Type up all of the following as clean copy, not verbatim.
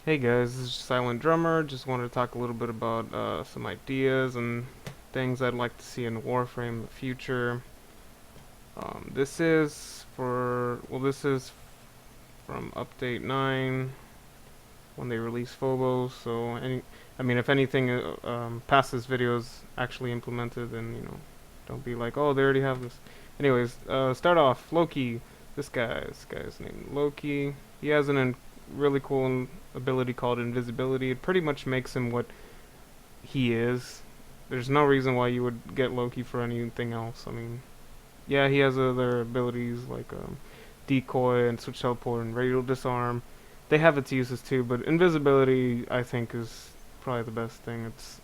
Hey guys, this is Silent Drummer. Just wanted to talk a little bit about some ideas and things I'd like to see in Warframe in the future. This is from update 9 when they release Phobos. So if anything past this video is actually implemented, then don't be like, oh, they already have this. Anyways, start off Loki. This guy's named Loki. He has an really cool ability called invisibility. It pretty much makes him what he is. There's no reason why you would get Loki for anything else. I mean, yeah, he has other abilities like decoy and switch teleport and radial disarm. They have its uses too, but invisibility I think is probably the best thing. It's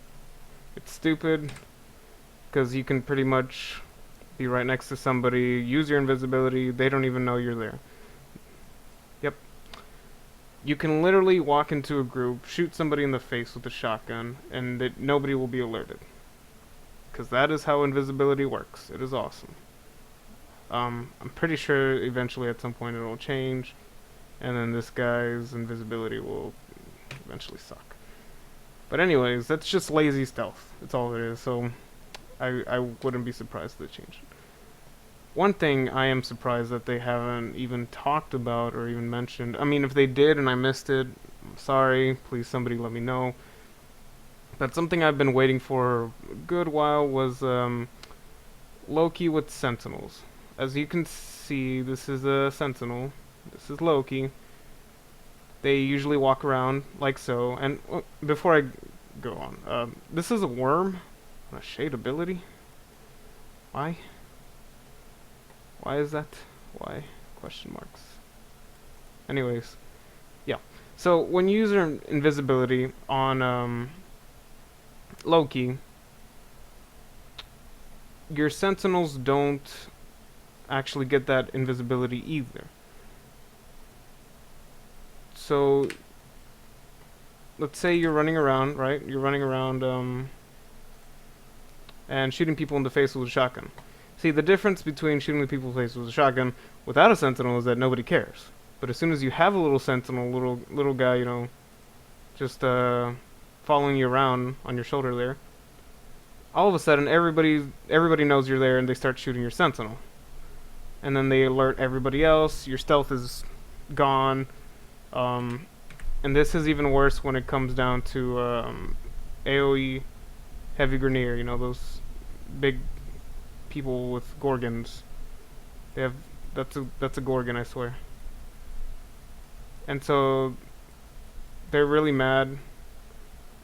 stupid because you can pretty much be right next to somebody, use your invisibility, they don't even know you're there. Yep. You can literally walk into a group, shoot somebody in the face with a shotgun, and nobody will be alerted. Because that is how invisibility works. It is awesome. I'm pretty sure eventually at some point it'll change, and then this guy's invisibility will eventually suck. But anyways, that's just lazy stealth. That's all it is. So I wouldn't be surprised if they change it. One thing I am surprised that they haven't even talked about or even mentioned. I mean, if they did and I missed it, I'm sorry. Please, somebody let me know. But something I've been waiting for a good while was Loki with Sentinels. As you can see, this is a Sentinel. This is Loki. They usually walk around like so. And before I go on, this is a worm on a shade ability. Why? Why is that? Why? Question marks. Anyways, yeah. So when you use your invisibility on Loki, your sentinels don't actually get that invisibility either. So let's say you're running around, right? You're running around and shooting people in the face with a shotgun. See, the difference between shooting the people in the face with a shotgun without a sentinel is that nobody cares. But as soon as you have a little sentinel, little guy, just following you around on your shoulder there, all of a sudden everybody knows you're there and they start shooting your sentinel. And then they alert everybody else. Your stealth is gone. And this is even worse when it comes down to AoE heavy grenadier. Those big people with gorgons. They have that's a gorgon, I swear. And so they're really mad,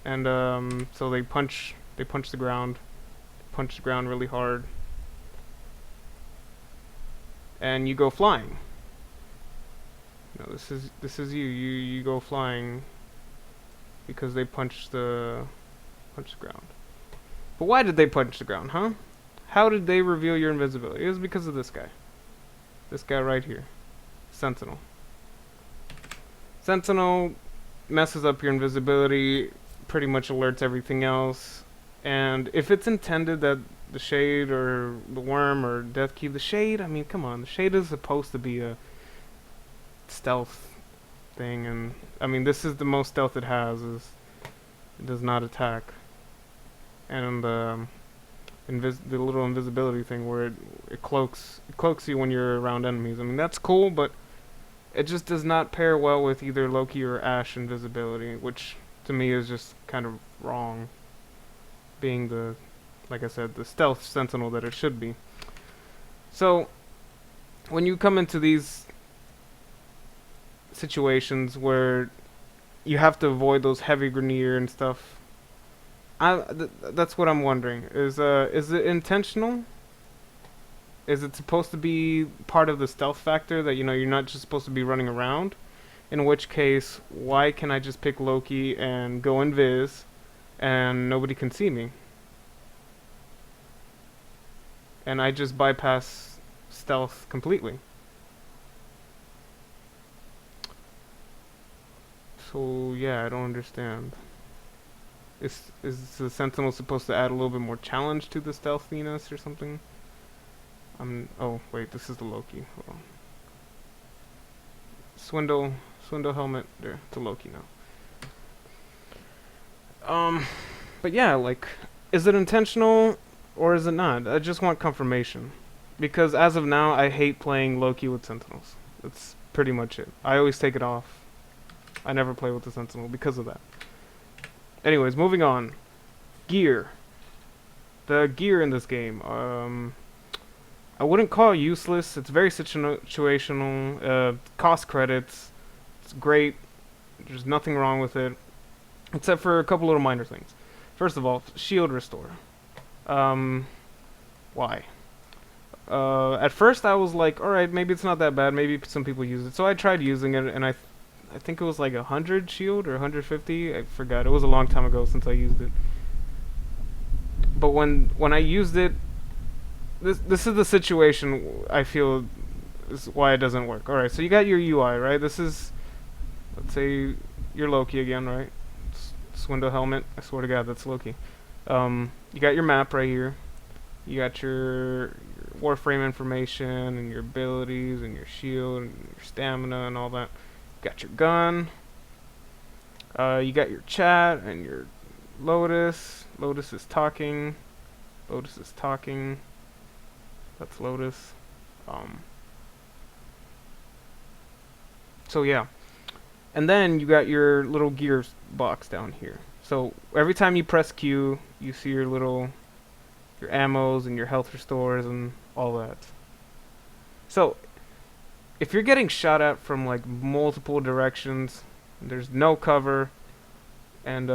and so they punch the ground, really hard, and you go flying. This is you go flying because they punch the ground. But why did they punch the ground, huh? How did they reveal your invisibility? It was because of this guy. This guy right here. Sentinel. Sentinel messes up your invisibility, pretty much alerts everything else. And if it's intended that the Shade or the Worm or Death Key, the Shade, I mean, come on. The Shade is supposed to be a stealth thing. And, I mean, this is the most stealth it has. It does not attack. And the little invisibility thing where it cloaks you when you're around enemies. I mean, that's cool, but it just does not pair well with either Loki or Ash invisibility, which to me is just kind of wrong, being like I said, the stealth sentinel that it should be. So when you come into these situations where you have to avoid those heavy grenadier and stuff, that's what I'm wondering. Is it intentional? Is it supposed to be part of the stealth factor that you're not just supposed to be running around? In which case, why can I just pick Loki and go invis, and nobody can see me? And I just bypass stealth completely. So yeah, I don't understand. Is the Sentinel supposed to add a little bit more challenge to the stealthiness or something? Oh wait, this is the Loki. Hold on. Swindle helmet. There, to Loki now. Um, but yeah, like, is it intentional or is it not? I just want confirmation. Because as of now, I hate playing Loki with Sentinels. That's pretty much it. I always take it off. I never play with the Sentinel because of that. Anyways, moving on. Gear. The gear in this game. I wouldn't call it useless. It's very situational. Cost credits. It's great. There's nothing wrong with it. Except for a couple little minor things. First of all, shield restore. Why? At first I was like, alright, maybe it's not that bad. Maybe some people use it. So I tried using it, and I think it was like 100 shield or 150. I forgot. It was a long time ago since I used it. But when I used it, this is the situation I feel is why it doesn't work. Alright, so you got your UI, right? This is, let's say, you're Loki again, right? Window helmet. I swear to God, that's Loki. You got your map right here. You got your Warframe information and your abilities and your shield and your stamina and all that. You got your gun. You got your chat and your Lotus. Lotus is talking. Lotus is talking. That's Lotus. So yeah. And then you got your little gear box down here. So every time you press Q, you see your ammos and your health restores and all that. So if you're getting shot at from like multiple directions, there's no cover, and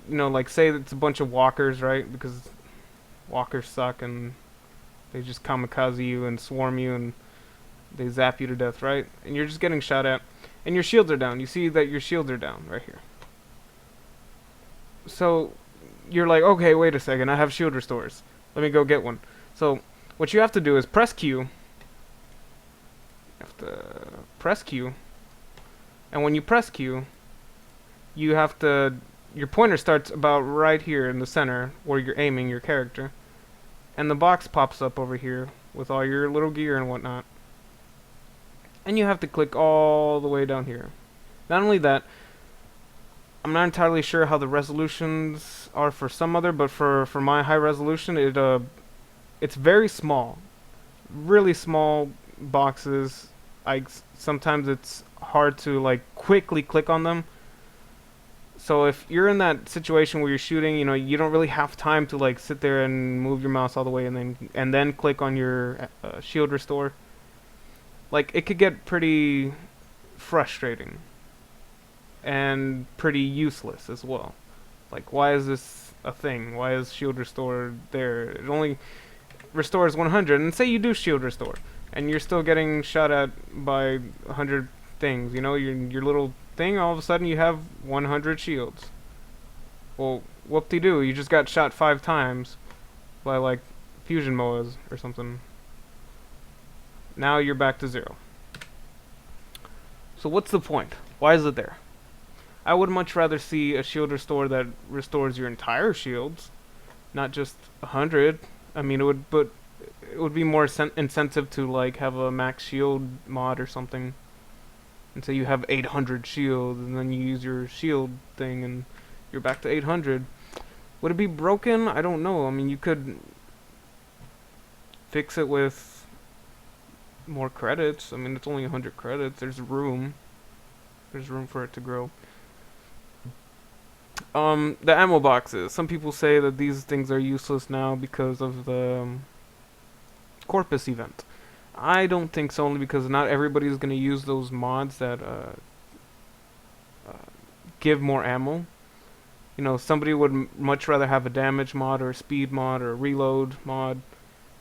like say it's a bunch of walkers, right? Because walkers suck and they just kamikaze you and swarm you and they zap you to death, right? And you're just getting shot at. And your shields are down. You see that your shields are down right here. So you're like, okay, wait a second. I have shield restores. Let me go get one. So what you have to do is press Q. You have to press Q. And when you press Q, you have to... Your pointer starts about right here in the center where you're aiming your character. And the box pops up over here with all your little gear and whatnot. And you have to click all the way down here. Not only that, I'm not entirely sure how the resolutions are for some other, but for my high resolution, it's very small, really small boxes. Sometimes it's hard to like quickly click on them. So if you're in that situation where you're shooting, you don't really have time to like sit there and move your mouse all the way and then click on your shield restore. Like, it could get pretty frustrating and pretty useless as well. Like, why is this a thing? Why is shield restore there? It only restores 100, and say you do shield restore, and you're still getting shot at by 100 things, your little thing, all of a sudden you have 100 shields. Well, whoop-de-doo, you just got shot 5 times by, like, fusion moas or something. Now you're back to 0. So what's the point? Why is it there? I would much rather see a shield restore that restores your entire shields, not just 100. I mean, it would be more incentive to like have a max shield mod or something, and so you have 800 shield, and then you use your shield thing, and you're back to 800. Would it be broken? I don't know. I mean, you could fix it with more credits. I mean, it's only 100 credits. There's room for it to grow. The ammo boxes. Some people say that these things are useless now because of the Corpus event. I don't think so, only because not everybody's going to use those mods that give more ammo. Somebody would much rather have a damage mod or a speed mod or a reload mod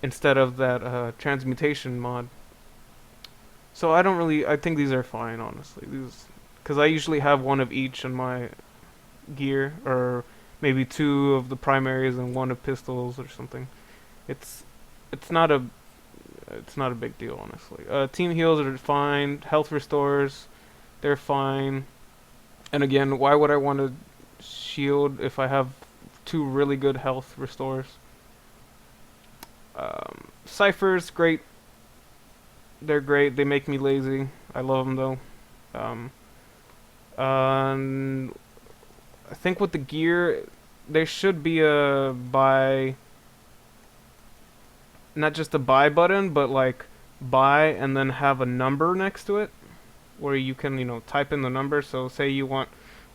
instead of that transmutation mod. So I think these are fine, honestly. Because I usually have one of each in my gear, or maybe 2 of the primaries and 1 of pistols or something. It's not a big deal, honestly. Team heals are fine. Health restores, they're fine. And again, why would I want to shield if I have 2 really good health restores? Ciphers, great. They're great. They make me lazy. I love them though. I think with the gear, there should be a buy, not just a buy button, but like buy and then have a number next to it where you can, type in the number. So say you want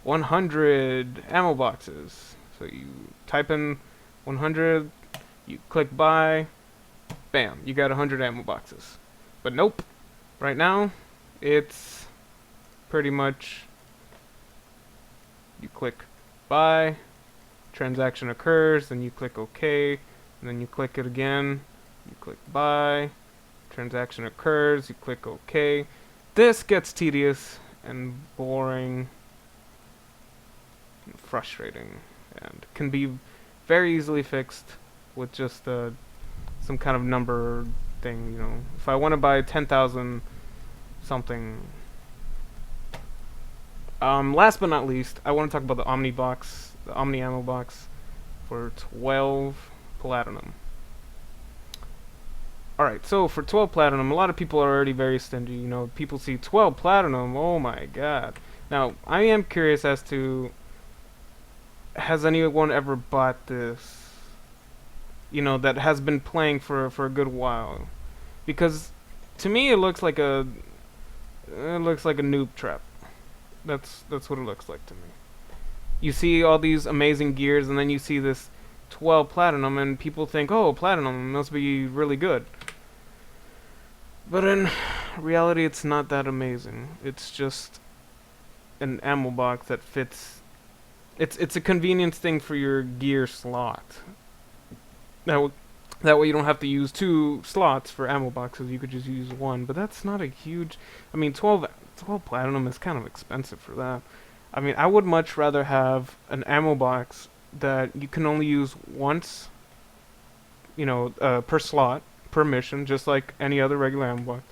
100 ammo boxes. So you type in 100, you click buy, bam, you got 100 ammo boxes. But nope, right now it's pretty much you click buy, transaction occurs, then you click OK, and then you click it again, you click buy, transaction occurs, you click OK. This gets tedious and boring and frustrating and can be very easily fixed with just some kind of number thing, If I want to buy 10,000 something. Last but not least, I want to talk about the Omni box, the Omni ammo box for 12 platinum. Alright, so for 12 platinum, a lot of people are already very stingy. People see 12 platinum, oh my god. Now, I am curious as to, has anyone ever bought this? That has been playing for a good while. Because to me it looks like a noob trap. That's what it looks like to me. You see all these amazing gears and then you see this 12 platinum and people think, "Oh, platinum must be really good." But in reality it's not that amazing. It's just an ammo box that fits. It's a convenience thing for your gear slot. That way you don't have to use 2 slots for ammo boxes. You could just use 1. But that's not a huge... 12 platinum is kind of expensive for that. I would much rather have an ammo box that you can only use once, per slot, per mission, just like any other regular ammo box.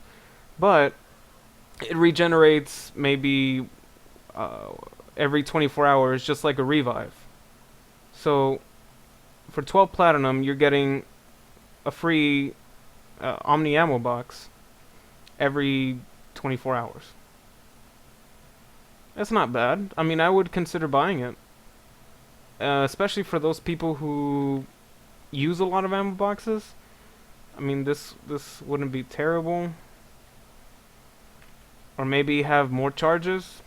But it regenerates maybe every 24 hours, just like a revive. So for 12 platinum, you're getting a free Omni ammo box every 24 hours. That's not bad. I would consider buying it, especially for those people who use a lot of ammo boxes. This wouldn't be terrible. Or maybe have more charges.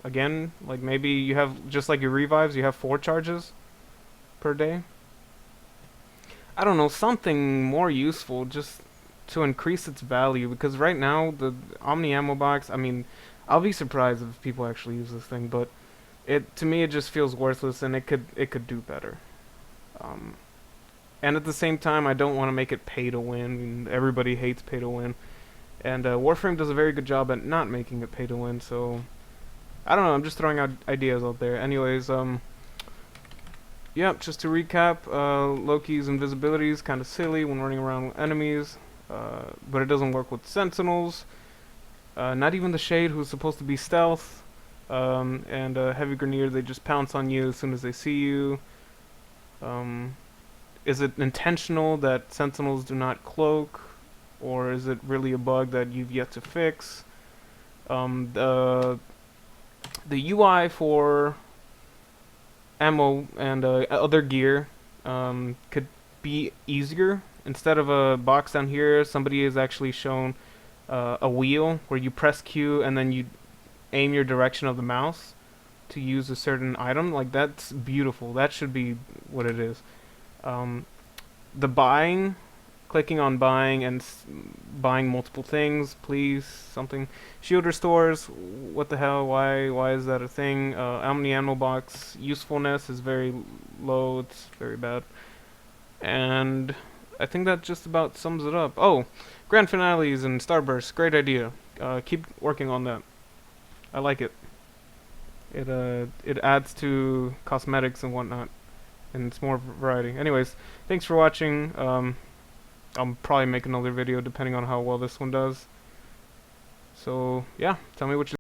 Again, like maybe you have, just like your revives, you have 4 charges per day. I don't know, something more useful just to increase its value, because right now the Omni ammo box, I'll be surprised if people actually use this thing, but to me it just feels worthless and it could do better. And at the same time, I don't want to make it pay to win. Everybody hates pay to win, and Warframe does a very good job at not making it pay to win. So I don't know, I'm just throwing out ideas out there. Anyways, yep, just to recap, Loki's invisibility is kind of silly when running around with enemies, but it doesn't work with sentinels. Not even the Shade, who's supposed to be stealth, and Heavy Grenadier, they just pounce on you as soon as they see you. Is it intentional that sentinels do not cloak, or is it really a bug that you've yet to fix? The UI for ammo and other gear could be easier. Instead of a box down here, somebody has actually shown a wheel where you press Q and then you aim your direction of the mouse to use a certain item. Like, that's beautiful. That should be what it is. The buying, clicking on buying and buying multiple things, please, something. Shield restores, what the hell, why is that a thing? Omni ammo box usefulness is very low, it's very bad. And I think that just about sums it up. Oh, grand finales and starbursts, great idea. Keep working on that. I like it. It adds to cosmetics and whatnot, and it's more variety. Anyways, thanks for watching. I'll probably make another video depending on how well this one does. So yeah, tell me what you